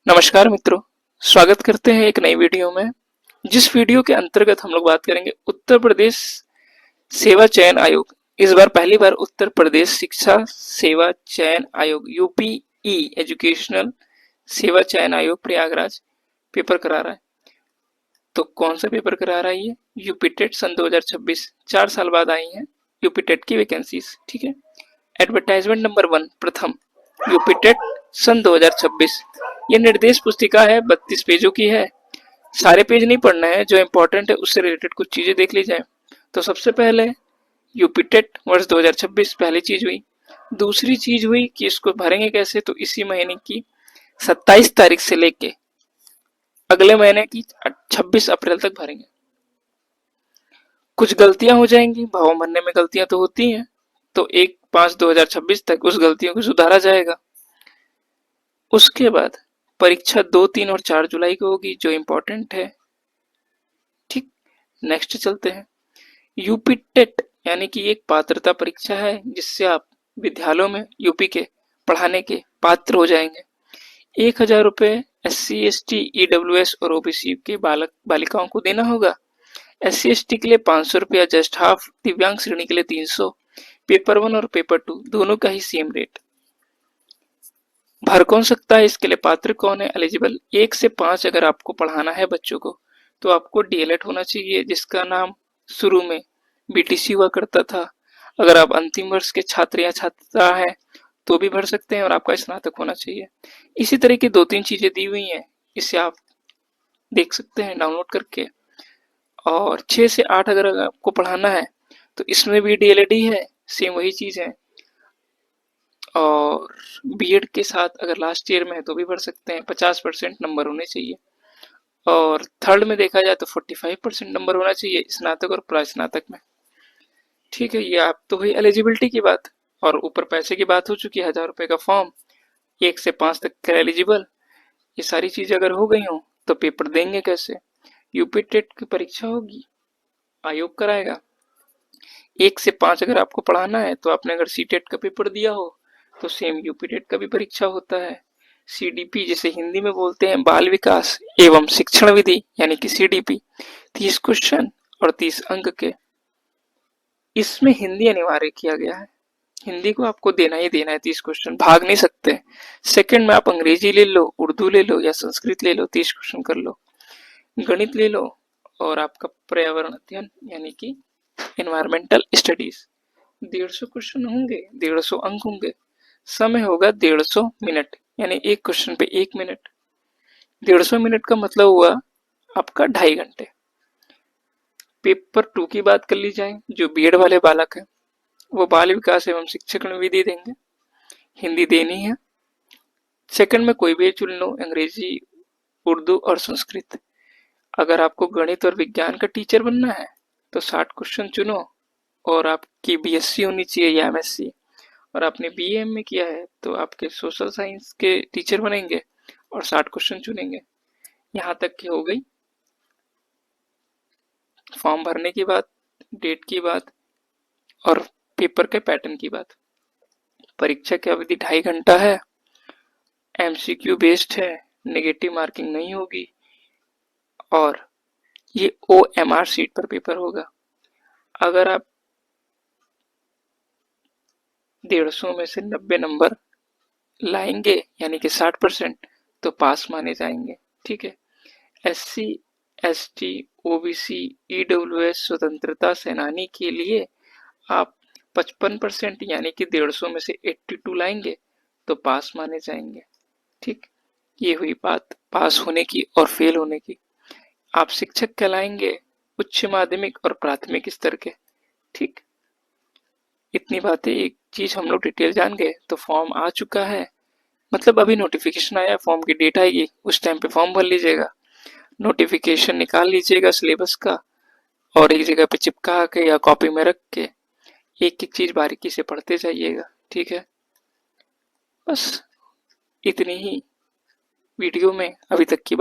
नमस्कार मित्रों, स्वागत करते हैं एक नई वीडियो में। जिस वीडियो के अंतर्गत हम लोग बात करेंगे उत्तर प्रदेश सेवा चयन आयोग। इस बार पहली बार उत्तर प्रदेश शिक्षा सेवा चयन आयोग यूपीई एजुकेशनल सेवा चयन आयोग प्रयागराज पेपर करा रहा है। तो कौन सा पेपर करा रहा है ये? यूपी टेट सन 2026, 4 साल बाद आई है यूपी टेट की वैकेंसीज। ठीक है। एडवर्टाइजमेंट नंबर 1 प्रथम यूपी टेट सन 2026। ये निर्देश पुस्तिका है, 32 पेजों की है। सारे पेज नहीं पढ़ना है, जो इंपॉर्टेंट है उससे रिलेटेड कुछ चीजें देख ली जाए। तो सबसे पहले यूपी टेट वर्ष 2026 पहली चीज हुई। दूसरी चीज हुई कि इसको भरेंगे कैसे, तो इसी महीने की 27 तारीख से लेके अगले महीने की 26 अप्रैल तक भरेंगे। कुछ गलतियां हो जाएंगी, फॉर्म भरने में गलतियां तो होती हैं, तो 1/5/2026 तक उस गलतियों को सुधारा जाएगा। उसके बाद परीक्षा 2, 3 और 4 जुलाई को होगी, जो इम्पोर्टेंट है। ठीक, नेक्स्ट चलते हैं। यूपी टेट यानी कि एक पात्रता परीक्षा है जिससे आप विद्यालयों में यूपी के पढ़ाने के पात्र हो जाएंगे। 1000 रुपये SC ST EWS और OBC के बालक बालिकाओं को देना होगा। SC ST के लिए 500 रुपया जस्ट हाफ, दिव्यांग श्रेणी के लिए 300। पेपर 1 और पेपर 2 दोनों का ही सेम रेट। भर कौन सकता है, इसके लिए पात्र कौन है? एलिजिबल 1 से 5 अगर आपको पढ़ाना है बच्चों को, तो आपको DLED होना चाहिए, जिसका नाम शुरू में BTC हुआ करता था। अगर आप अंतिम वर्ष के छात्र या छात्रा हैं तो भी भर सकते हैं, और आपका स्नातक होना चाहिए। इसी तरह की 2-3 चीजें दी हुई हैं, इसे आप देख सकते हैं डाउनलोड करके। और 6 से 8 अगर आपको पढ़ाना है तो इसमें भी DLED ही है, सेम वही चीज है। और बीएड के साथ अगर लास्ट ईयर में है तो भी भर सकते हैं। 50% नंबर होने चाहिए। और थर्ड में देखा जाए तो 45% नंबर होना चाहिए स्नातक और प्रास्नातक में। ठीक है, ये आप तो हुई एलिजिबिलिटी की बात। और ऊपर पैसे की बात हो चुकी है। 1000 रुपये का फॉर्म, 1 से 5 तक का एलिजिबल। ये सारी चीजें अगर हो गई हो तो पेपर देंगे कैसे? यूपी टेट की परीक्षा होगी, आयोग कराएगा। 1 से 5 अगर आपको पढ़ाना है तो आपने अगर सीटेट का पेपर दिया हो तो सेम यूपी टेट का भी परीक्षा होता है। CDP जिसे हिंदी में बोलते हैं बाल विकास एवं शिक्षण विधि यानी कि CDP, 30 क्वेश्चन और 30 अंक के। इसमें हिंदी अनिवार्य किया गया है। हिंदी को आपको देना ही देना है, 30 क्वेश्चन, भाग नहीं सकते। सेकंड में आप अंग्रेजी ले लो, उर्दू ले लो या संस्कृत ले लो, 30 क्वेश्चन कर लो। गणित ले लो, और आपका पर्यावरण अध्ययन यानी कि एनवायरमेंटल स्टडीज, 150 क्वेश्चन होंगे, 150 अंक होंगे। समय होगा 150 मिनट, यानी एक क्वेश्चन पे 1 मिनट। 150 मिनट का मतलब हुआ आपका 2.5 घंटे। पेपर 2 की बात कर ली जाए, जो बीएड वाले बालक है वो बाल विकास एवं शिक्षण विधि देंगे, हिंदी देनी है। सेकंड में कोई भी चुन लो, अंग्रेजी, उर्दू और संस्कृत। अगर आपको गणित और विज्ञान का टीचर बनना है तो 60 क्वेश्चन चुनो, और आपकी BSc होनी चाहिए या MSc। और आपने BA में किया है तो आपके सोशल साइंस के टीचर बनेंगे और 60 क्वेश्चन चुनेंगे। यहाँ तक की हो गई फॉर्म भरने की बात, डेट की बात और पेपर के पैटर्न की बात। परीक्षा की अवधि 2.5 घंटा है, MCQ बेस्ड है, नेगेटिव मार्किंग नहीं होगी, और ये OMR शीट पर पेपर होगा। अगर आप 150 में से 90 नंबर लाएंगे यानी कि 60%, तो पास माने जाएंगे। ठीक है। SC ST OBC EWS स्वतंत्रता सेनानी के लिए आप 55% यानी कि 150 में से 82 लाएंगे तो पास माने जाएंगे। ठीक, ये हुई बात पास होने की और फेल होने की। आप शिक्षक कहलाएंगे उच्च माध्यमिक और प्राथमिक स्तर के। ठीक, इतनी बातें, एक चीज हम लोग डिटेल जान गए। तो फॉर्म आ चुका है, मतलब अभी नोटिफिकेशन आया, फॉर्म की डेट आएगी उस टाइम पे फॉर्म भर लीजिएगा। नोटिफिकेशन निकाल लीजिएगा सिलेबस का, और एक जगह पे चिपका के या कॉपी में रख के एक एक चीज बारीकी से पढ़ते जाइएगा। ठीक है, बस इतनी ही वीडियो में अभी तक की